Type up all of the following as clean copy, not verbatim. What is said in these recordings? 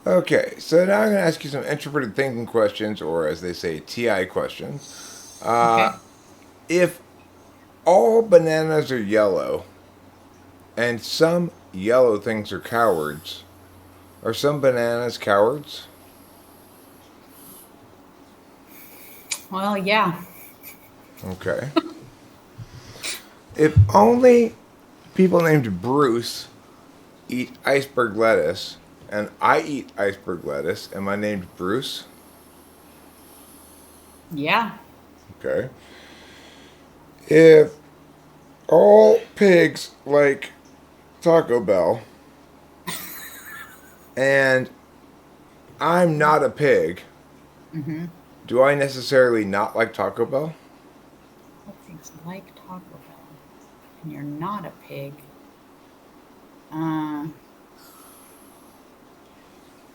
Okay, so now I'm going to ask you some introverted thinking questions, or as they say, TI questions. Okay. If all bananas are yellow and some yellow things are cowards, are some bananas cowards? Well, yeah. Okay. If only people named Bruce eat iceberg lettuce and I eat iceberg lettuce, am I named Bruce? Yeah. Okay. If all pigs like Taco Bell and I'm not a pig, Mm-hmm. do I necessarily not like Taco Bell? What things like Taco Bell? And you're not a pig. Uh,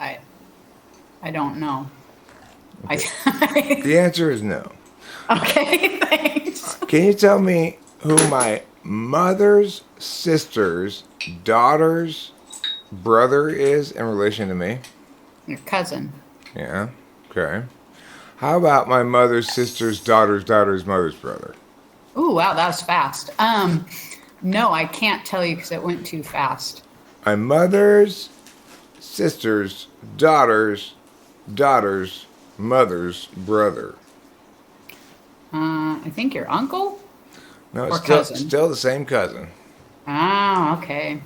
I I don't know. Okay. I The answer is no. okay. Thanks. Can you tell me who my mother's sister's daughter's brother is in relation to me? Your cousin. Yeah. Okay. How about my mother's sister's daughter's mother's brother? Ooh, wow, that was fast. No, I can't tell you because it went too fast. My mother's sister's daughter's mother's brother. I think your uncle No, it's or still cousin. still the same cousin. Ah, okay.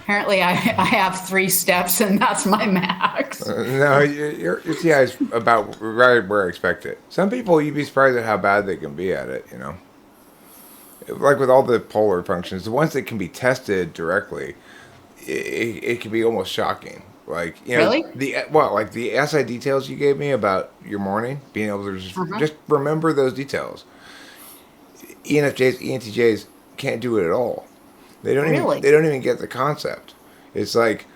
Apparently, I have 3 steps, and that's my max. No, your TI is about right where I expect it. Some people, you'd be surprised at how bad they can be at it. Like with all the polar functions, the ones that can be tested directly, it can be almost shocking. Like Really? like the SI details you gave me about your morning, being able to just Uh huh. just remember those details. ENFJs, ENTJs can't do it at all. Really? They don't even get the concept. It's like,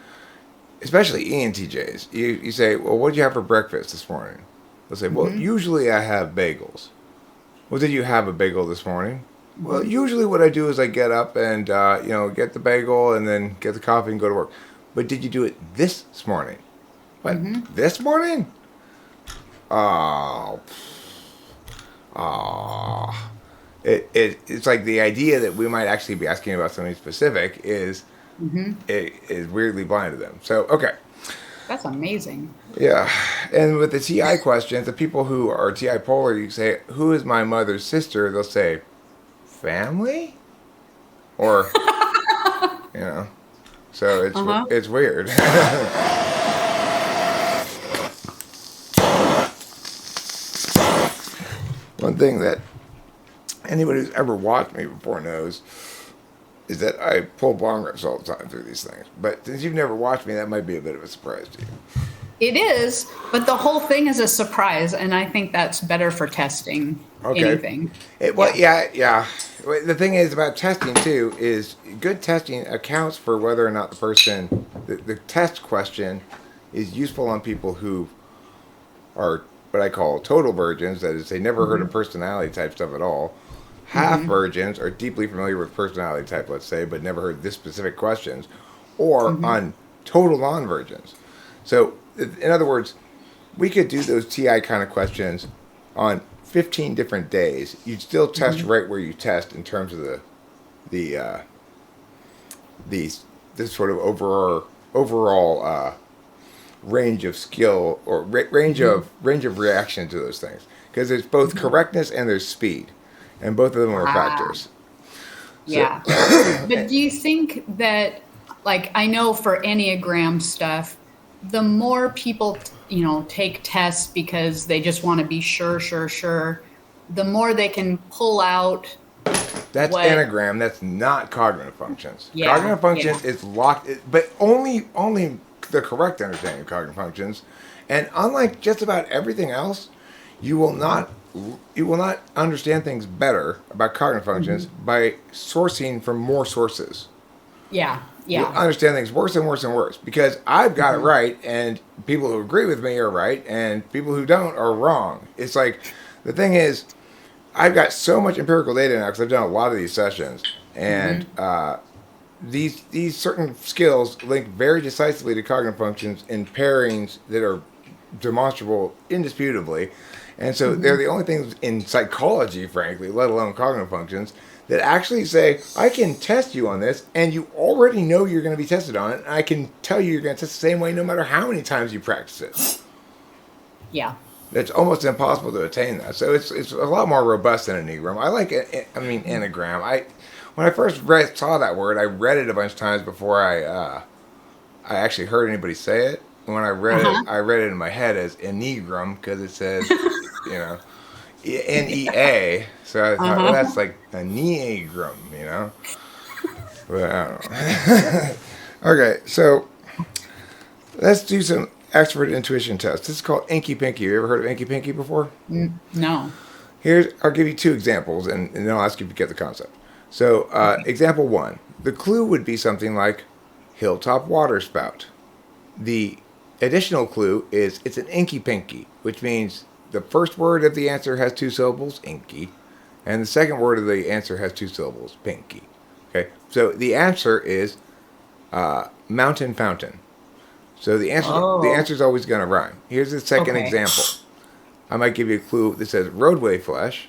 especially ENTJs. You say, well, what did you have for breakfast this morning? They'll say, well, Mm-hmm. usually I have bagels. Well, did you have a bagel this morning? Well, Mm-hmm. usually what I do is I get up and get the bagel and then get the coffee and go to work. But did you do it this morning? What, Mm-hmm. this morning? Oh, oh. It's like the idea that we might actually be asking about something specific Mm-hmm. is weirdly blind to them. So okay, That's amazing. yeah. And with the TI questions, the people who are TI polar, you say, "Who is my mother's sister?" They'll say, "Family," or you know. So Uh huh. it's weird. One thing that anybody who's ever watched me before knows is that I pull bong rips all the time through these things. But since you've never watched me, that might be a bit of a surprise to you. It is, but the whole thing is a surprise, and I think that's better for testing Okay. anything. Well, Yeah. yeah, yeah. The thing is about testing too is good testing accounts for whether or not the test question is useful on people who are what I call total virgins. That is, they never heard of Mm-hmm. personality type stuff at all. Half Mm-hmm. virgins are deeply familiar with personality type, let's say, but never heard this specific questions, or Mm-hmm. on total non-virgins. So, in other words, we could do those TI kind of questions on 15 different days. You'd still test Mm-hmm. right where you test in terms of the the this sort of overall range of skill or Mm-hmm. range of reaction to those things because there's both Mm-hmm. correctness and there's speed, and both of them are Ah, factors. So yeah. But do you think that, like, I know for Enneagram stuff, the more people, take tests because they just want to be sure, sure, sure, the more they can pull out that's what, anagram. That's not cognitive functions. yeah, Cognitive yeah. functions is locked, but only the correct understanding of cognitive functions. And unlike just about everything else, you will Hmm. not you will not understand things better about cognitive functions Hmm. by sourcing from more sources. Yeah, You'll yeah. understand things worse and worse and worse because I've got it Hmm. right, and people who agree with me are right, and people who don't are wrong. It's like the thing is, I've got so much empirical data now because I've done a lot of these sessions, and Hmm. these certain skills link very decisively to cognitive functions in pairings that are demonstrable indisputably. And so they're the only things in psychology, frankly, let alone cognitive functions, that actually say, I can test you on this, and you already know you're going to be tested on it, and I can tell you you're going to test the same way no matter how many times you practice it. Yeah. It's almost impossible to attain that. So it's a lot more robust than Enneagram. I like it. I mean, Enneagram. When I first saw that word, I read it a bunch of times before I actually heard anybody say it. When I read it, I read it in my head as Enneagram because it says, you know, NEA. So I thought, well, that's like a Neagram, you know. But I don't know. Okay, so let's do some extrovert intuition tests. This is called Inky Pinky. You ever heard of Inky Pinky before? No. I'll give you two examples, and then I'll ask you if you get the concept. So, example one, the clue would be something like hilltop water spout. The additional clue is it's an inky pinky, which means the first word of the answer has two syllables, inky, and the second word of the answer has two syllables, pinky. Okay, so the answer is mountain fountain. So the answer is always going to rhyme. Here's the second example. I might give you a clue that says roadway flesh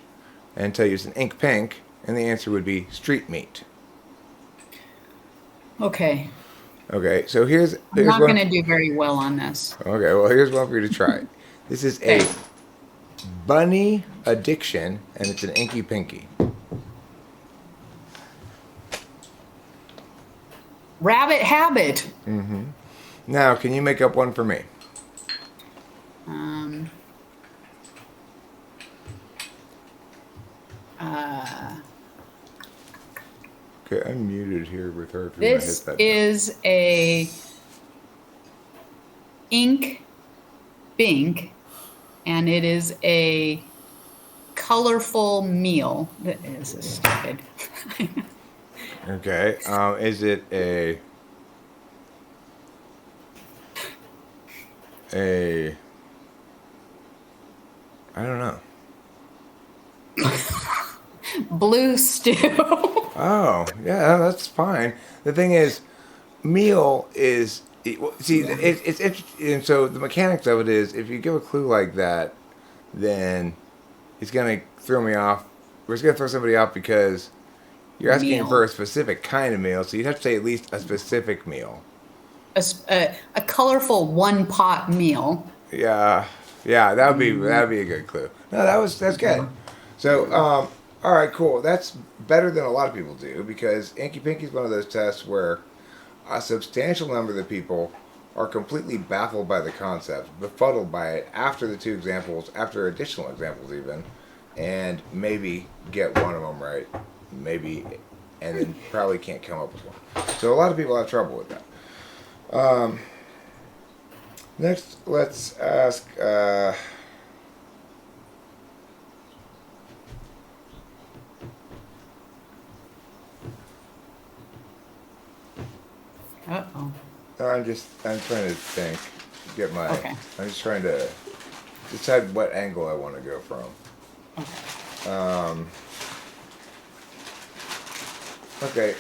and tell you it's an ink pink, and the answer would be street meat. Okay. Okay, so here's I'm not going to do very well on this. Okay, well, here's one for you to try. This is a bunny addiction, and it's an inky pinky. Rabbit habit. Mm-hmm. Now, can you make up one for me? Okay, I'm muted here with her. This is a ink bink, and it is a colorful meal. This is stupid. Okay, is it a I don't know. Blue stew. Oh, yeah, that's fine. The thing is, meal is see it's interesting. And so the mechanics of it is, if you give a clue like that, then it's gonna throw me off. Or it's gonna throw somebody off because you're asking for a specific kind of meal, so you'd have to say at least a specific meal. A colorful one pot meal. Yeah, that'd be a good clue. No, that's good. So, all right, cool. That's better than a lot of people do, because Inky Pinky is one of those tests where a substantial number of the people are completely baffled by the concept, befuddled by it after the two examples, after additional examples even, and maybe get one of them right, maybe, and then probably can't come up with one. So a lot of people have trouble with that. Next, let's ask... Uh-oh. I'm trying to think. Okay. I'm just trying to decide what angle I want to go from. Okay. Okay.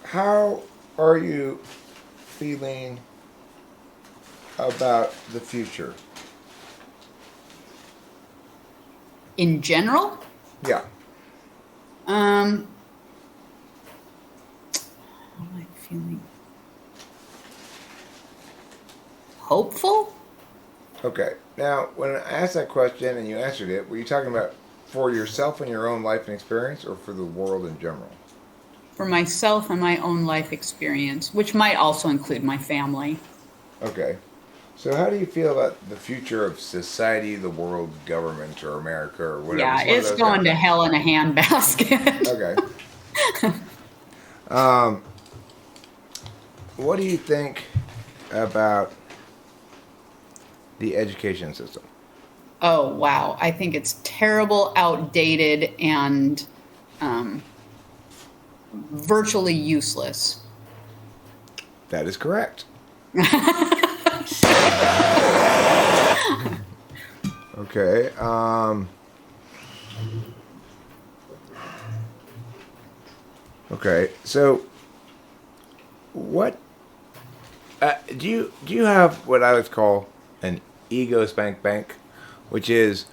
How are you feeling about the future? In general? Yeah. How am I feeling? Hopeful? Okay. Now, when I asked that question and you answered it, were you talking about for yourself and your own life and experience, or for the world in general? For myself and my own life experience, which might also include my family. Okay. So how do you feel about the future of society, the world, government, or America, or whatever? Yeah, it's going to hell in a handbasket. Okay. What do you think about the education system? Oh, wow. I think it's terrible, outdated, and virtually useless. That is correct. Okay. Okay, so what do you have what I would call an ego spank bank, which is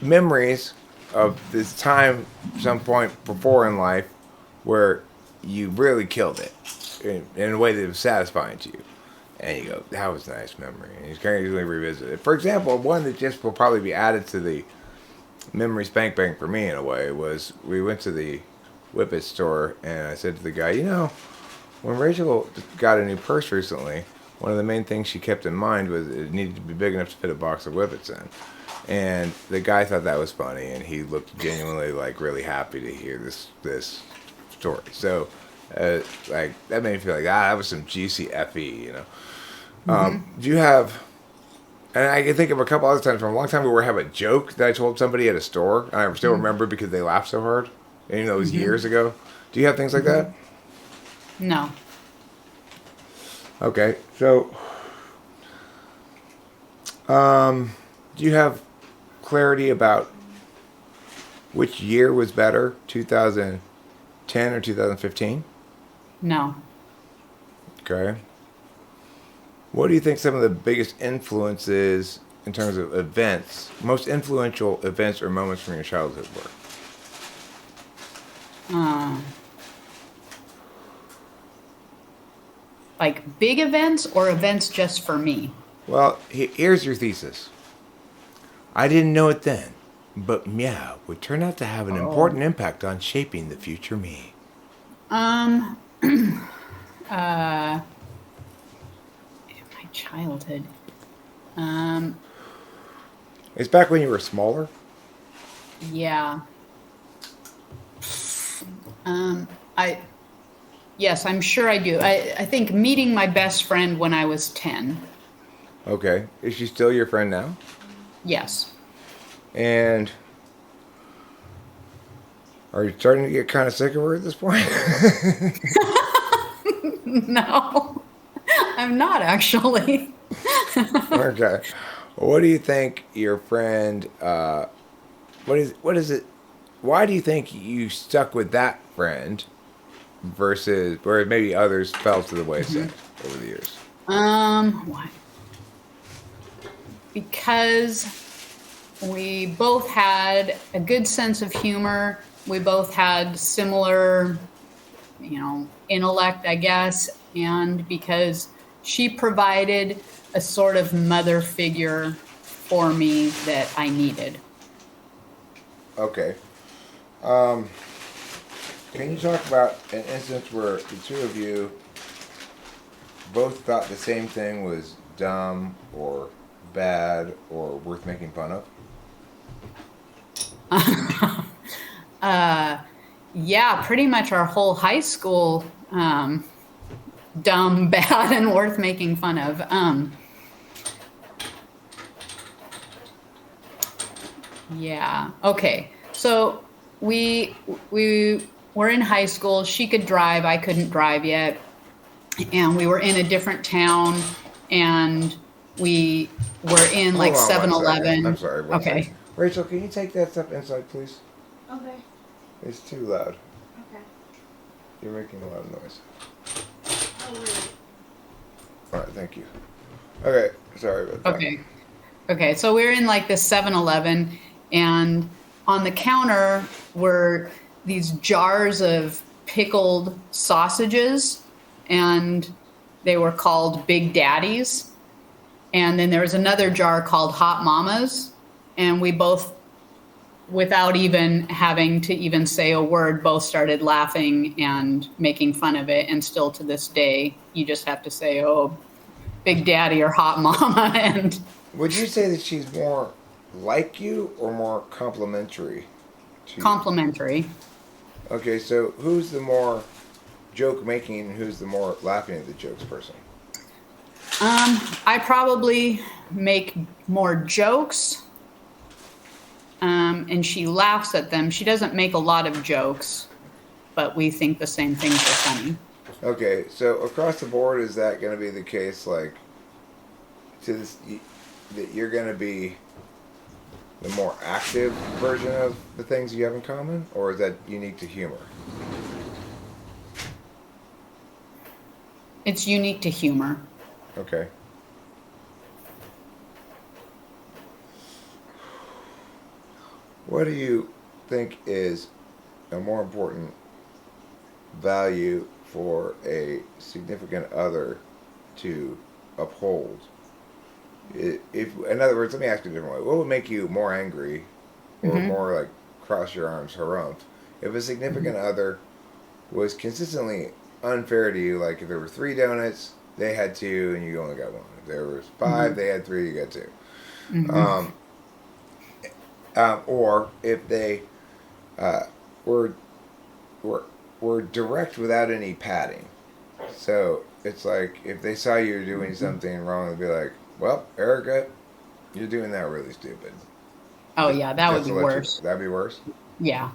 memories of this time, some point before in life, where you really killed it in a way that was satisfying to you, and you go, "That was a nice memory," and you can easily revisit it. For example, one that just will probably be added to the memory spank bank for me in a way was we went to the Whippet store, and I said to the guy, when Rachel got a new purse recently, one of the main things she kept in mind was it needed to be big enough to fit a box of Whippets in. And the guy thought that was funny, and he looked genuinely like really happy to hear this story. So, like that made me feel like that was some juicy fe. Do you have? And I can think of a couple other times from a long time ago where I have a joke that I told somebody at a store, and I still remember because they laughed so hard. And it was years ago. Do you have things like that? No. Okay, so do you have clarity about which year was better, 2010 or 2015? No. Okay. What do you think some of the biggest influences in terms of events, most influential events or moments from your childhood were? Like big events or events just for me? Well, here's your thesis. I didn't know it then, but meow would turn out to have an important impact on shaping the future me. In my childhood. It's back when you were smaller. Yeah. Yes, I'm sure I do. I think meeting my best friend when I was 10. Okay. Is she still your friend now? Yes. And are you starting to get kind of sick of her at this point? No, I'm not actually. Okay. What do you think your friend, what is it, why do you think you stuck with that friend versus, where maybe others fell to the wayside over the years? Why? Because we both had a good sense of humor. We both had similar, intellect, I guess, and because she provided a sort of mother figure for me that I needed. Okay. Can you talk about an instance where the two of you both thought the same thing was dumb or bad or worth making fun of? Yeah, pretty much our whole high school, dumb, bad, and worth making fun of. Yeah. Okay. So we were in high school. She could drive. I couldn't drive yet, and we were in a different town, and we were in like Hold on 7-Eleven. I'm sorry. One Okay. second. Rachel, can you take that stuff inside, please? Okay. It's too loud. Okay. You're making a lot of noise. Oh, wait. All right, thank you. Okay, sorry about that. Okay. Okay. So we were in like this 7-Eleven, and on the counter were these jars of pickled sausages, and they were called Big Daddies. And then there was another jar called Hot Mamas, and we both, without even having to even say a word, both started laughing and making fun of it. And still to this day, you just have to say, "Oh, Big Daddy" or Hot Mama. And Would you say that she's more like you or more complimentary to you? complimentary. Okay, so who's the more joke making and who's the more laughing at the jokes person? I probably make more jokes, and she laughs at them. She doesn't make a lot of jokes, but we think the same things are funny. Okay, so across the board, is that going to be the case? Like, that you're going to be the more active version of the things you have in common, or is that unique to humor? It's unique to humor. Okay. What do you think is a more important value for a significant other to uphold? If, in other words, let me ask you a different way. What would make you more angry or more like cross your arms, harumph, if a significant other was consistently unfair to you? Like if there were 3 donuts, they had 2 and you only got 1. If there was 5, they had 3, you got 2. Or if they were direct without any padding. So it's like if they saw you doing something wrong, they'd be like, "Well, Erika, you're doing that really stupid." Oh yeah, that would Just be to let you- worse. That'd be worse. Yeah.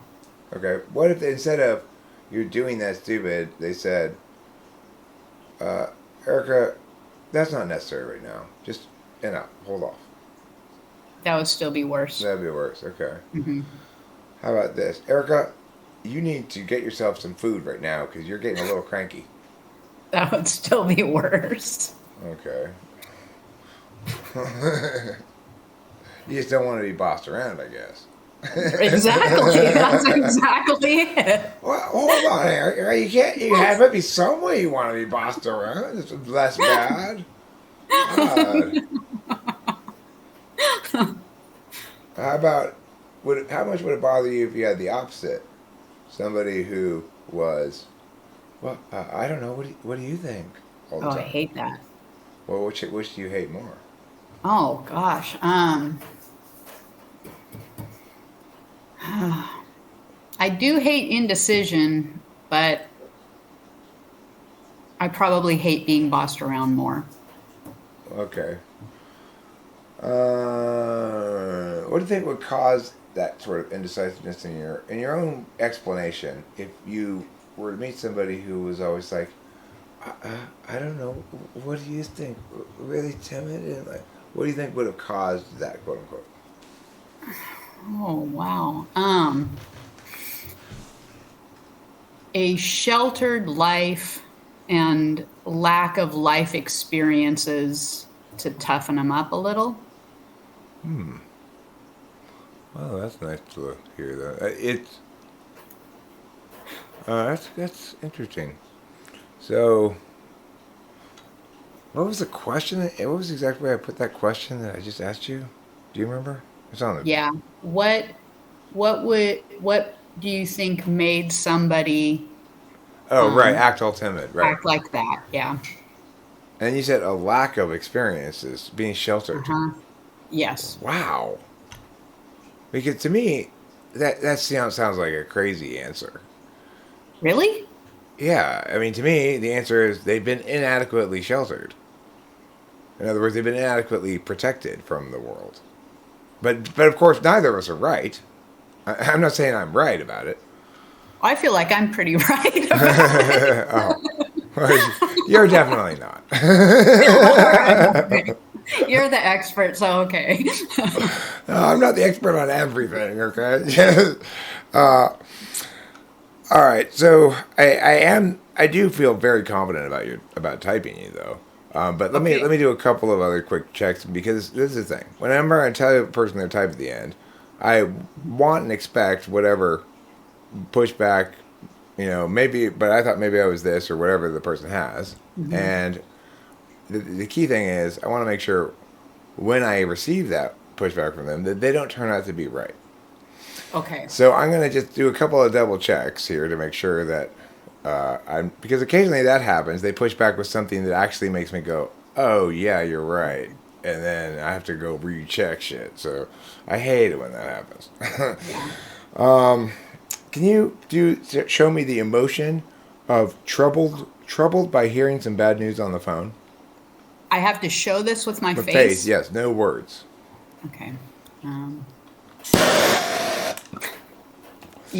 Okay. What if instead of you're doing that stupid, they said, "Erika, that's not necessary right now. Just hold off." That would still be worse. That'd be worse. Okay. How about this, Erika? You need to get yourself some food right now because you're getting a little cranky. That would still be worse. Okay. You just don't want to be bossed around, I guess. Exactly. That's exactly it. Well, hold on, Erika. You can't. There might be some way you want to be bossed around. It's less bad. God. How about? How much would it bother you if you had the opposite? Somebody who was, well, I don't know. What do you think? All the Oh, time. I hate that. Well, which do you hate more? Oh gosh. I do hate indecision, but I probably hate being bossed around more. Okay. What do you think would cause that sort of indecisiveness in your own explanation? If you were to meet somebody who was always like, I don't know, what do you think? Really timid, and like, what do you think would have caused that, quote unquote? Oh wow. A sheltered life and lack of life experiences to toughen them up a little. Well, that's nice to hear that. That's interesting. So, what was the question? What was exactly where I put that question that I just asked you? Do you remember? It's on the. Yeah. What do you think made somebody Oh, right. Act all timid. Right. act like that? Yeah. And you said a lack of experiences, being sheltered. Yes. Wow. Because to me, that sounds like a crazy answer. Really? Yeah, I mean, to me, the answer is they've been inadequately sheltered. In other words, they've been inadequately protected from the world. But of course, neither of us are right. I'm not saying I'm right about it. I feel like I'm pretty right about it. Oh, well, you're definitely not. Okay. You're the expert, so okay. No, I'm not the expert on everything. Okay. All right. So I do feel very confident about typing you though. But let me do a couple of other quick checks because this is the thing. Whenever I tell a person their type at the end, I want and expect whatever pushback, maybe. But I thought maybe I was this or whatever the person has, and the key thing is I want to make sure when I receive that pushback from them that they don't turn out to be right. Okay. So I'm going to just do a couple of double checks here to make sure that because occasionally that happens. They push back with something that actually makes me go, oh, yeah, you're right. And then I have to go recheck shit. So I hate it when that happens. Can you show me the emotion of troubled by hearing some bad news on the phone? I have to show this with my With face? yes, no words. Okay. You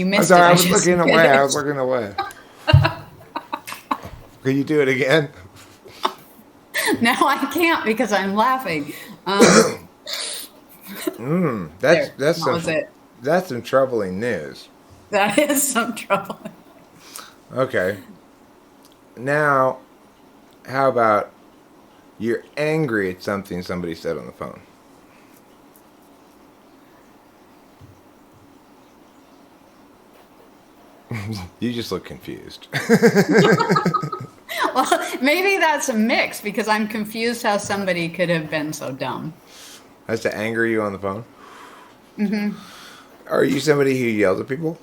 I'm missed sorry, it. I was looking away. I was looking away. Can you do it again? Now I can't because I'm laughing. That's There, that's that was some it. that's some troubling news. That is some trouble. Okay. Now, how about you're angry at something somebody said on the phone? You just look confused. Well, maybe that's a mix because I'm confused how somebody could have been so dumb. Has to anger you on the phone? Mm-hmm. Are you somebody who yells at people?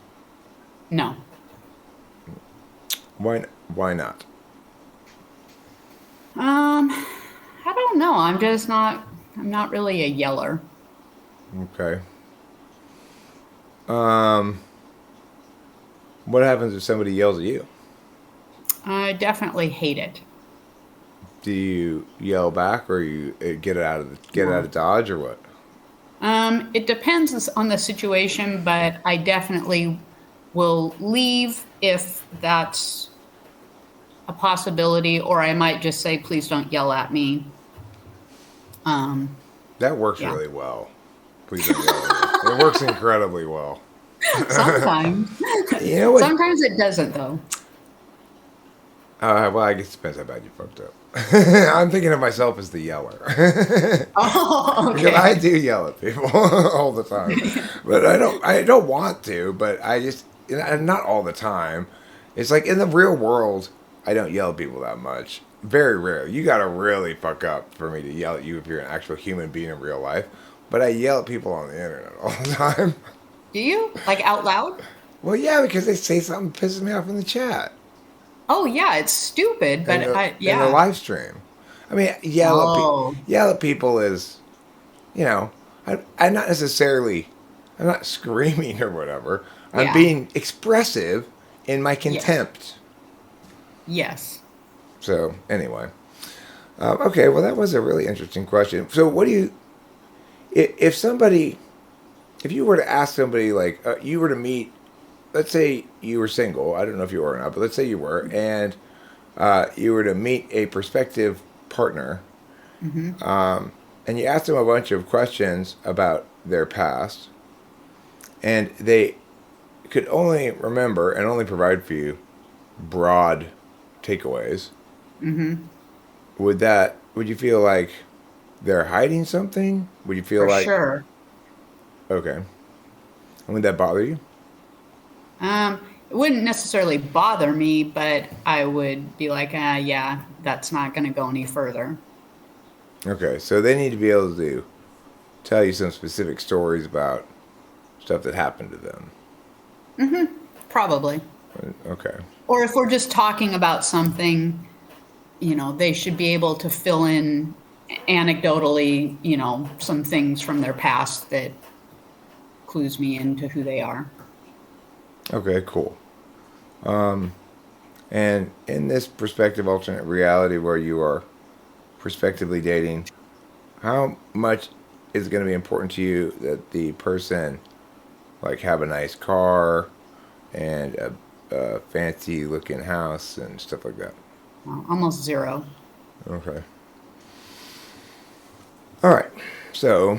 No. Why not? I don't know. I'm not really a yeller. Okay. What happens if somebody yells at you? I definitely hate it. Do you yell back, or you get it out of Dodge, or what? It depends on the situation, but I definitely will leave if that's a possibility, or I might just say, please don't yell at me. That works Yeah. really well. Please don't yell at me. It works incredibly well. Sometimes. You know what? Sometimes it doesn't, though. Well, I guess it depends how bad you fucked up. I'm thinking of myself as the yeller. Oh, Because okay. I do yell at people all the time, but I don't want to. But I just, and not all the time. It's like in the real world, I don't yell at people that much. Very rare. You gotta really fuck up for me to yell at you if you're an actual human being in real life. But I yell at people on the internet all the time. Do you? Like out loud? Well, yeah, because they say something that pisses me off in the chat. Oh, yeah, it's stupid, but In the yeah. live stream. I mean, Oh. yell at people is, I'm not necessarily, I'm not screaming or whatever. I'm Yeah. being expressive in my contempt. Yes. So, anyway. Okay, well, that was a really interesting question. So, what do you, if you were to ask somebody, like, you were to meet, let's say you were single, I don't know if you were or not, but let's say you were, and you were to meet a prospective partner, and you asked them a bunch of questions about their past, and they could only remember and only provide for you broad takeaways. Would you feel like they're hiding something? Would you feel For like, sure. okay, and would that bother you? It wouldn't necessarily bother me, but I would be like, yeah, that's not going to go any further. Okay, so they need to be able to tell you some specific stories about stuff that happened to them. Probably. Okay. Or if we're just talking about something, they should be able to fill in anecdotally, some things from their past that clues me into who they are. Okay, cool. And in this perspective alternate reality where you are prospectively dating, how much is going to be important to you that the person like have a nice car and a fancy looking house and stuff like that? Well, almost zero. Okay. All right. So,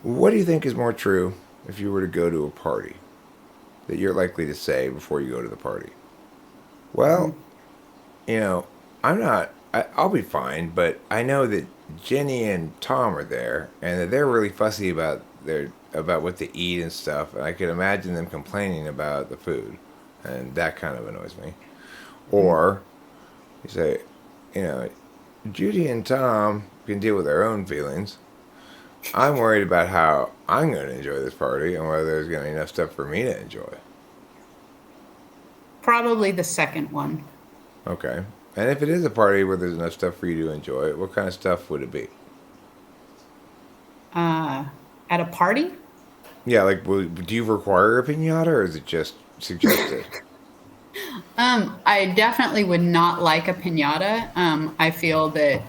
what do you think is more true if you were to go to a party that you're likely to say before you go to the party? Well, I'll be fine, but I know that Jenny and Tom are there and that they're really fussy about what they eat and stuff. And I could imagine them complaining about the food, and that kind of annoys me. Or you say, Judy and Tom can deal with their own feelings. I'm worried about how I'm going to enjoy this party and whether there's going to be enough stuff for me to enjoy. Probably the second one. Okay. And if it is a party where there's enough stuff for you to enjoy, what kind of stuff would it be? At a party? Yeah, like, do you require a piñata, or is it just suggested? I definitely would not like a piñata. I feel that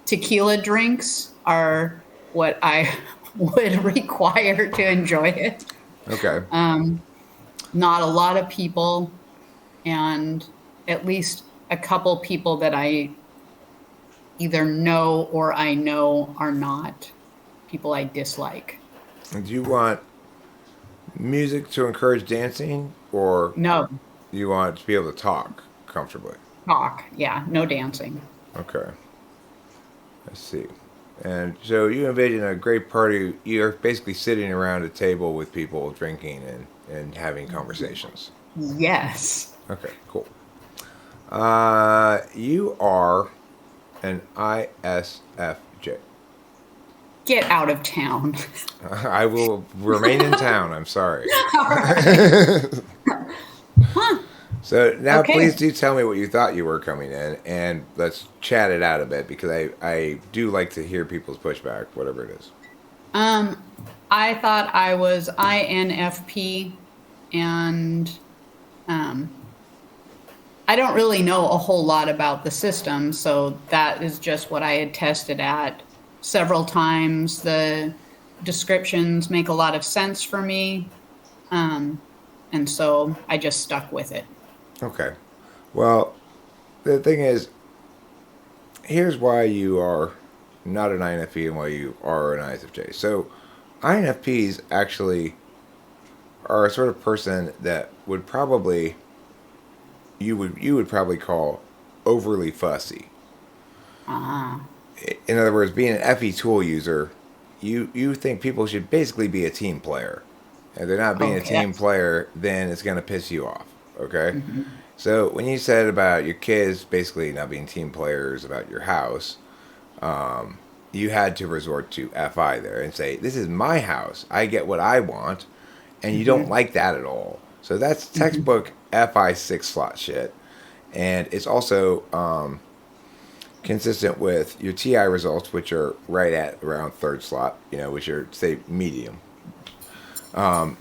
tequila drinks are what I would require to enjoy it. Okay. Not a lot of people, and at least a couple people that I either know or I know are not people I dislike. And do you want music to encourage dancing, or No, do you want to be able to talk comfortably? talk. Yeah, no dancing. Okay, I see. And so you envision a great party. You're basically sitting around a table with people drinking and having conversations. Yes. Okay, cool. You are an ISFJ. Get out of town. I will remain in town. I'm sorry. So now, Okay. please do tell me what you thought you were coming in, and let's chat it out a bit because I do like to hear people's pushback, whatever it is. I thought I was INFP, and I don't really know a whole lot about the system, so that is just what I had tested at several times. The descriptions make a lot of sense for me, and so I just stuck with it. Okay. Well, the thing is, here's why you are not an INFP and why you are an ISFJ. So, INFPs actually are a sort of person that would probably you would probably call overly fussy. Ah, In other words, being an FE tool user, you think people should basically be a team player. If they're not being a okay. team player, then it's going to piss you off. Okay? So when you said about your kids basically not being team players about your house, you had to resort to FI there and say, this is my house. I get what I want. And you don't like that at all. So that's textbook FI 6 slot shit. And it's also consistent with your TI results, which are right at around 3rd slot, which are, say, medium.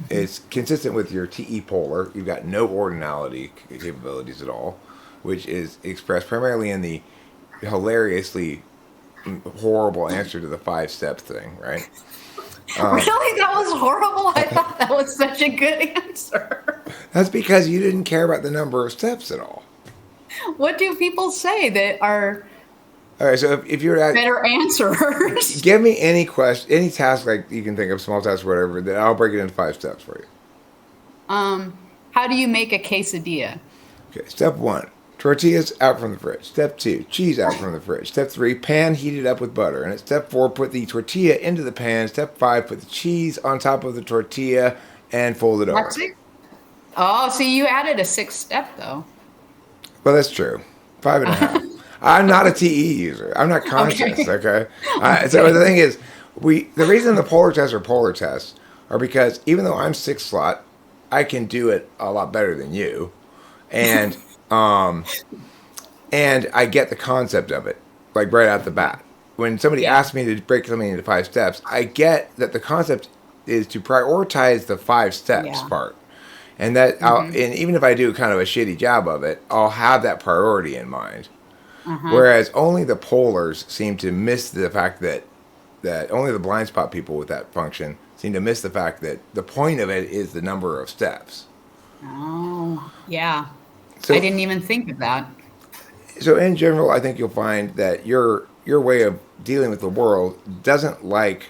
It's consistent with your TE polar. You've got no ordinality capabilities at all, which is expressed primarily in the hilariously horrible answer to the 5 step thing, right? Really? That was horrible? I thought that was such a good answer. That's because you didn't care about the number of steps at all. What do people say that are All right, so if you're at, better answers? give me any question, any task like you can think of, small task or whatever, then I'll break it into 5 steps for you. How do you make a quesadilla? Okay, step 1, tortillas out from the fridge. Step 2, cheese out from the fridge. Step 3, pan heated up with butter. And at step 4, put the tortilla into the pan. Step 5, put the cheese on top of the tortilla and fold it over. That's it. Oh, so you added a 6th step though. Well, that's true. 5.5. I'm not a TE user. I'm not conscious. Okay. So the thing is, the reason the polar tests are polar tests are because even though I'm 6 slot, I can do it a lot better than you, and I get the concept of it like right out the bat. When somebody asks me to break something into 5 steps, I get that the concept is to prioritize the 5 steps part. And that, and even if I do kind of a shitty job of it, I'll have that priority in mind. Whereas only the polars seem to miss the fact that only the blind spot people with that function seem to miss the fact that the point of it is the number of steps. Oh, yeah. So, I didn't even think of that. So in general, I think you'll find that your way of dealing with the world doesn't like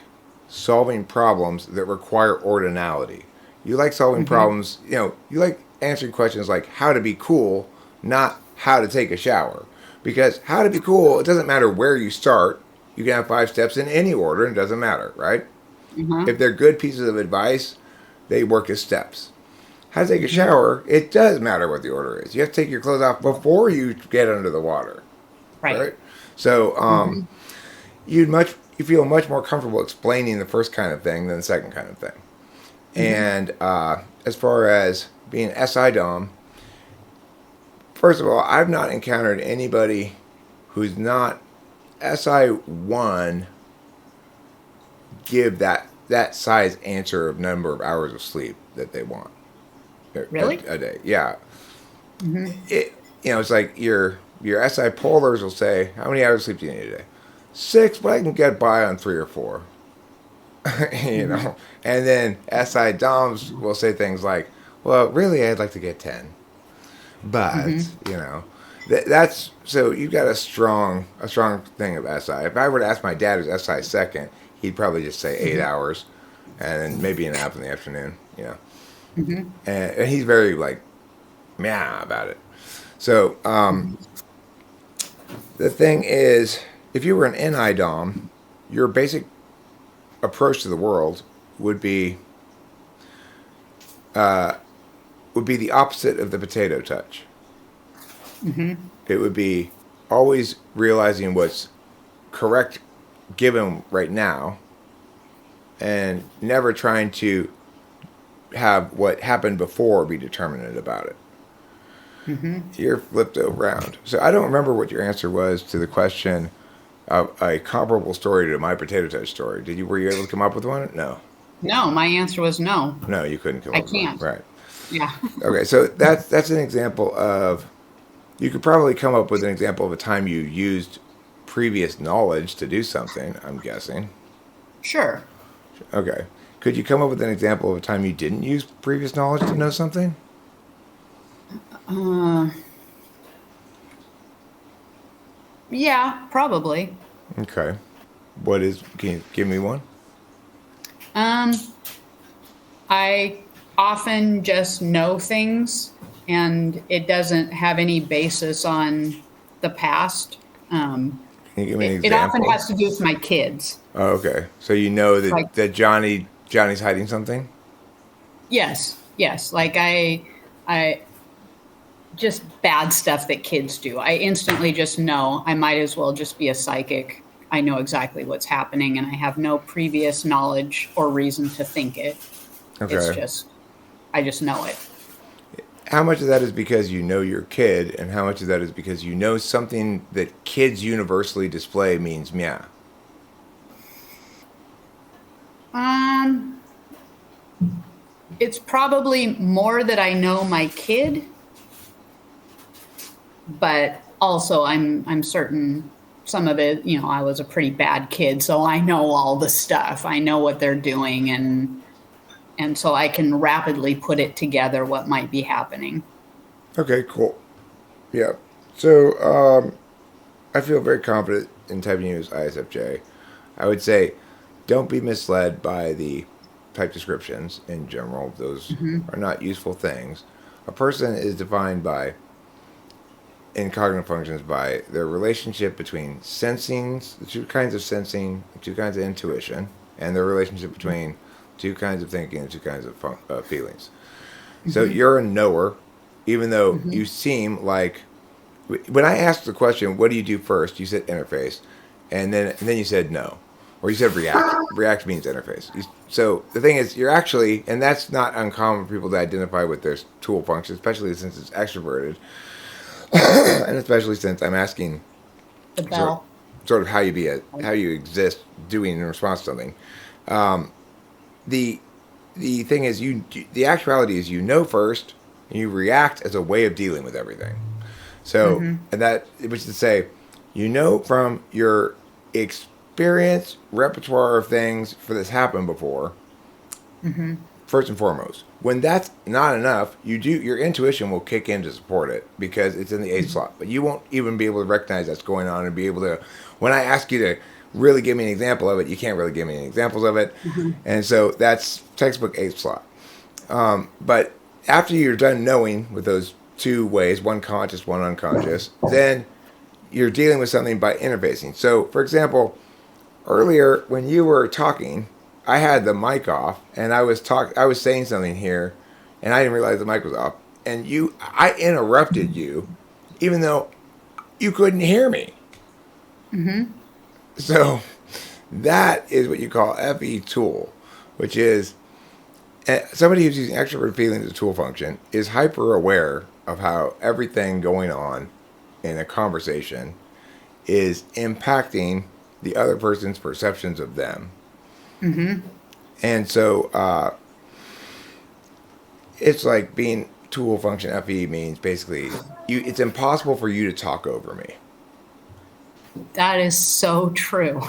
solving problems that require ordinality. You like solving problems, you like answering questions like how to be cool, not how to take a shower. Because how to be cool, it doesn't matter where you start. You can have 5 steps in any order, and it doesn't matter, right? If they're good pieces of advice, they work as steps. How to take a shower, it does matter what the order is. You have to take your clothes off before you get under the water. Right? So you feel much more comfortable explaining the first kind of thing than the second kind of thing. And as far as being SI Dom, first of all, I've not encountered anybody who's not SI1 give that size answer of number of hours of sleep that they want. Really? A day. Yeah. It's like your SI polars will say, how many hours of sleep do you need a day? 6, but I can get by on 3 or 4. And then SI DOMs will say things like, well, really, I'd like to get 10. But, That's so you've got a strong thing of SI. If I were to ask my dad who's SI second, he'd probably just say 8 hours, and then maybe an nap in the afternoon. And he's very like meow about it. So the thing is, if you were an NI dom, your basic approach to the world would be the opposite of the potato touch. It would be always realizing what's correct given right now and never trying to have what happened before be determinate about it. You're flipped around. So I don't remember what your answer was to the question of a comparable story to my potato touch story. Were you able to come up with one? No. No, my answer was no. No, you couldn't come I up with can't. one. Right. Yeah. Okay, so that's an example of, you could probably come up with an example of a time you used previous knowledge to do something, I'm guessing. Sure. Okay. Could you come up with an example of a time you didn't use previous knowledge to know something? Yeah, probably. Okay. Can you give me one? I often just know things and it doesn't have any basis on the past. Can you give me an It example? often has to do with my kids. Oh, okay. So you know that, Like- that Johnny's hiding something? Yes. Like I just bad stuff that kids do. I instantly just know. I might as well just be a psychic. I know exactly what's happening and I have no previous knowledge or reason to think it. Okay. It's just, I just know it. How much of that is because you know your kid, and how much of that is because you know something that kids universally display means meow? It's probably more that I know my kid, but also I'm certain some of it, I was a pretty bad kid, so I know all the stuff. I know what they're doing and so I can rapidly put it together what might be happening. Okay, cool. Yeah. So I feel very confident in typing you as ISFJ. I would say don't be misled by the type descriptions in general. Those are not useful things. A person is defined in cognitive functions by their relationship between sensing, the two kinds of sensing, the two kinds of intuition, and their relationship between two kinds of thinking and two kinds of feelings. So you're a knower, even though you seem like, when I asked the question, what do you do first? You said interface, and then you said no, or you said react. React means interface. So the thing is, you're actually, and that's not uncommon for people to identify with their tool function, especially since it's extroverted, and especially since I'm asking The bell. sort of how you exist doing in response to something. The thing is, the actuality is you know first, and you react as a way of dealing with everything. So, and that, which is to say, you know from your experience, repertoire of things for this happened before, first and foremost. When that's not enough, your intuition will kick in to support it because it's in the 8th slot. But you won't even be able to recognize that's going on and be able to, when I ask you to really give me an example of it, you can't really give me any examples of it. And so that's textbook 8th slot. But after you're done knowing with those two ways, one conscious, one unconscious, then you're dealing with something by interfacing. So, for example, earlier when you were talking, I had the mic off and I was saying something here and I didn't realize the mic was off. And I interrupted you even though you couldn't hear me. So that is what you call FE tool, which is somebody who's using extrovert feelings as a tool function is hyper aware of how everything going on in a conversation is impacting the other person's perceptions of them. And so it's like being tool function FE means basically it's impossible for you to talk over me. That is so true.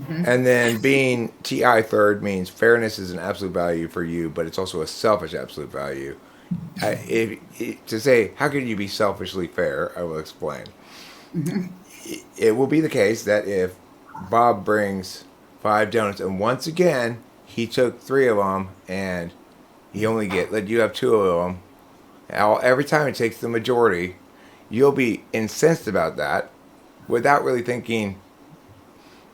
And then being TI third means fairness is an absolute value for you, but it's also a selfish absolute value. To say, how could you be selfishly fair, I will explain. It will be the case that if Bob brings 5 donuts, and once again, he took 3 of them, and he only let you have 2 of them, every time it takes the majority, you'll be incensed about that without really thinking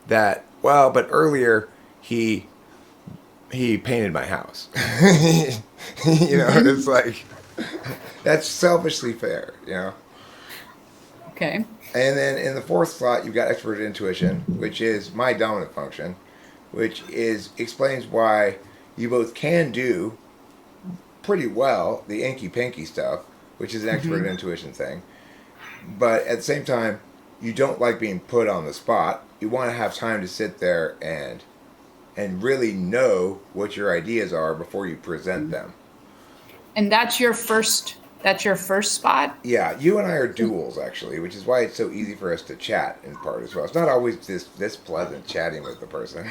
that, well, but earlier he painted my house. It's like, that's selfishly fair, Okay. And then in the 4th slot, you've got expert intuition, which is my dominant function, which explains why you both can do pretty well the inky pinky stuff, which is an expert intuition thing. But at the same time, you don't like being put on the spot. You want to have time to sit there and really know what your ideas are before you present them. And that's your first spot? Yeah, you and I are duals, actually, which is why it's so easy for us to chat in part as well. It's not always this pleasant chatting with the person.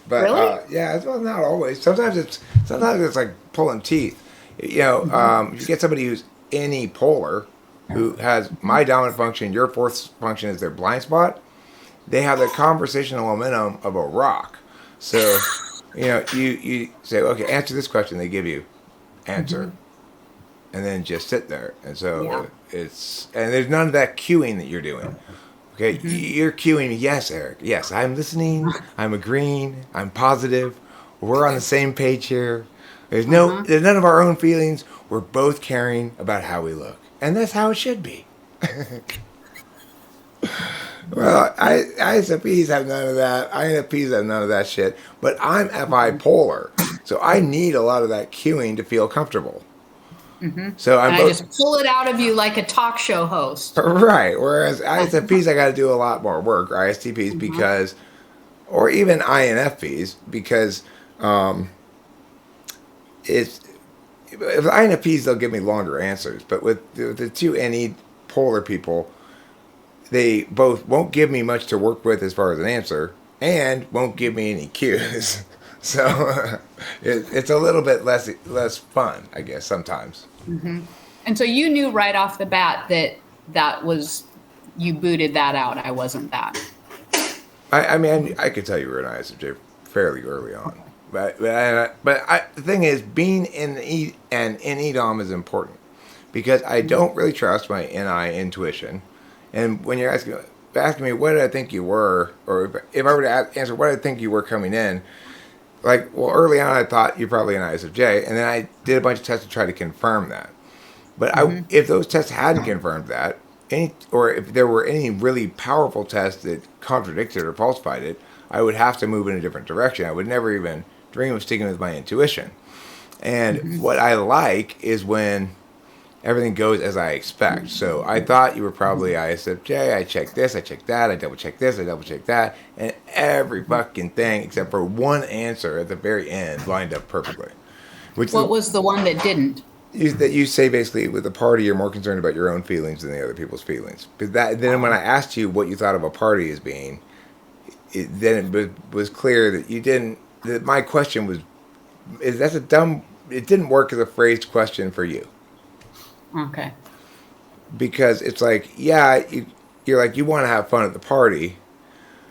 But really? Yeah, it's not always. Sometimes it's like pulling teeth. If you get somebody who's any polar, who has my dominant function, your 4th function is their blind spot, they have the conversational momentum of a rock. So, you say, okay, answer this question. They give you answer. And then just sit there. And so and there's none of that cueing that you're doing. Okay, you're cueing, yes, Eric. Yes, I'm listening. I'm agreeing. I'm positive. We're on the same page here. There's none of our own feelings. We're both caring about how we look. And that's how it should be. Well, ISFPs have none of that. INFPs have none of that shit. But I'm FI polar. So I need a lot of that cueing to feel comfortable. So I just pull it out of you like a talk show host. Right. Whereas ISFPs, I got to do a lot more work, or ISTPs, because, or even INFPs, because with INFPs, they'll give me longer answers. But with the 2 NE polar people, they both won't give me much to work with as far as an answer, and won't give me any cues. So it's a little bit less fun, I guess, sometimes. And so you knew right off the bat that was, you booted that out. I wasn't that. I mean, I could tell you were an ISFJ fairly early on. But the thing is, being in EDOM is important, because I don't really trust my NI intuition. And when you're asking me what did I think you were, or if I were to answer what did I think you were coming in, like, well, early on I thought you're probably an ISFJ, and then I did a bunch of tests to try to confirm that. But if those tests hadn't confirmed that, or if there were any really powerful tests that contradicted or falsified it, I would have to move in a different direction. I would never even dream of sticking with my intuition. And what I like is when everything goes as I expect. So I thought you were probably ISFJ. I checked this, I checked that, I double-checked this, I double-checked that. And every fucking thing, except for one answer at the very end, lined up perfectly. What was the one that didn't? That you say basically with the party, you're more concerned about your own feelings than the other people's feelings. Because then when I asked you what you thought of a party as being, then it was clear that you didn't, that my question was, it didn't work as a phrased question for you. Okay. Because it's like, yeah, you're like, you want to have fun at the party.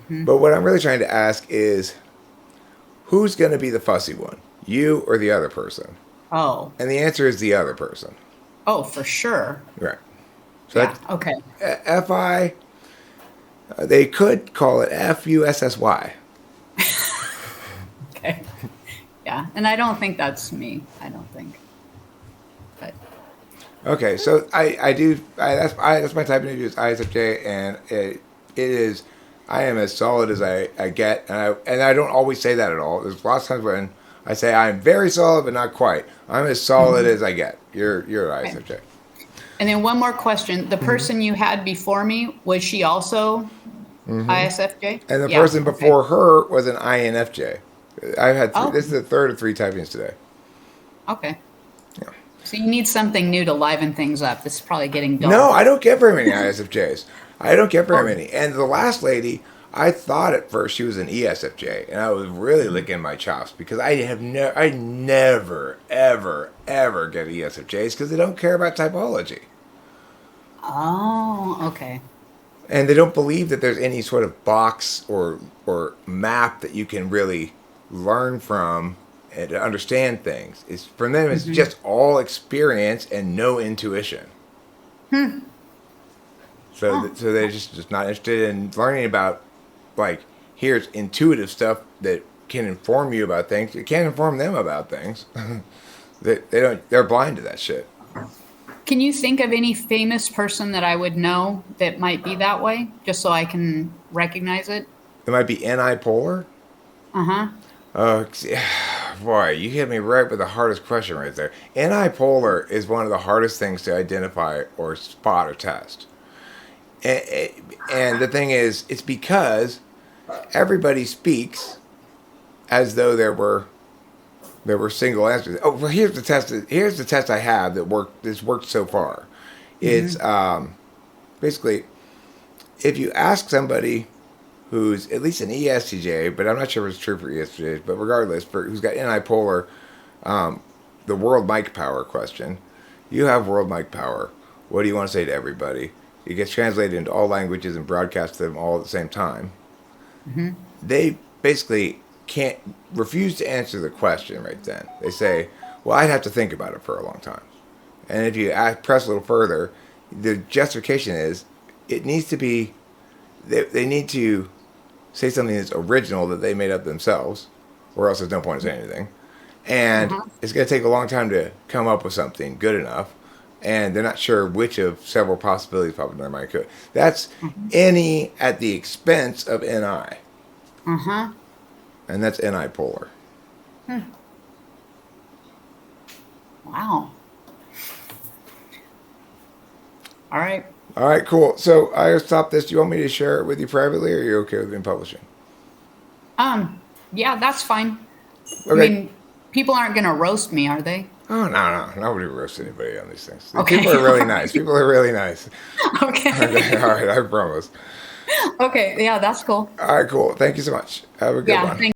But what I'm really trying to ask is, who's going to be the fussy one? You or the other person? Oh. And the answer is the other person. Oh, for sure. Right. So yeah, okay. FI, they could call it FUSSY. Okay. Yeah, and I don't think that's me. I don't think. But. Okay, so that's my type of interview is ISFJ, and it is, I am as solid as I get, and I don't always say that at all. There's lots of times when I say I'm very solid, but not quite. I'm as solid as I get. You're an ISFJ. Okay. And then one more question. The person you had before me, was she also ISFJ? And the person before her was an INFJ. I've had this is the third of 3 typings today. Okay. Yeah. So you need something new to liven things up. This is probably getting dull. No, I don't get very many ISFJs. I don't get very many. And the last lady, I thought at first she was an ESFJ, and I was really licking my chops because I never, ever, ever get ESFJs because they don't care about typology. Oh, okay. And they don't believe that there's any sort of box or map that you can really learn from and to understand things. It's for them. It's just all experience and no intuition. So they're just not interested in learning about, like, here's intuitive stuff that can inform you about things. It can't inform them about things. They're blind to that shit. Can you think of any famous person that I would know that might be that way, just so I can recognize it? It might be NI-polar. Boy, you hit me right with the hardest question right there. NI-polar is one of the hardest things to identify or spot or test. And the thing is, it's because everybody speaks as though there were single answers. Oh, well, here's the test. Here's the test I have that's worked so far. It's basically, if you ask somebody who's at least an ESTJ, but I'm not sure if it's true for ESTJs, but regardless, who's got NI-polar, the world mic power question, you have world mic power. What do you want to say to everybody? It gets translated into all languages and broadcast to them all at the same time. They basically can't refuse to answer the question right then. They say, well, I'd have to think about it for a long time. And if you press a little further, the justification is it needs to be, they need to say something that's original that they made up themselves, or else there's no point in saying anything. And it's going to take a long time to come up with something good enough. And they're not sure which of several possibilities pop into their mind could. That's any at the expense of NI. And that's NI-polar. Wow. All right. All right, cool. So I stopped this. Do you want me to share it with you privately, or are you okay with me publishing? Yeah, that's fine. Okay. I mean, people aren't going to roast me, are they? Oh, no. Nobody roasts anybody on these things. Okay. People are really nice. People are really nice. Okay. Okay, all right, I promise. Okay, yeah, that's cool. All right, cool. Thank you so much. Have a good one. Thank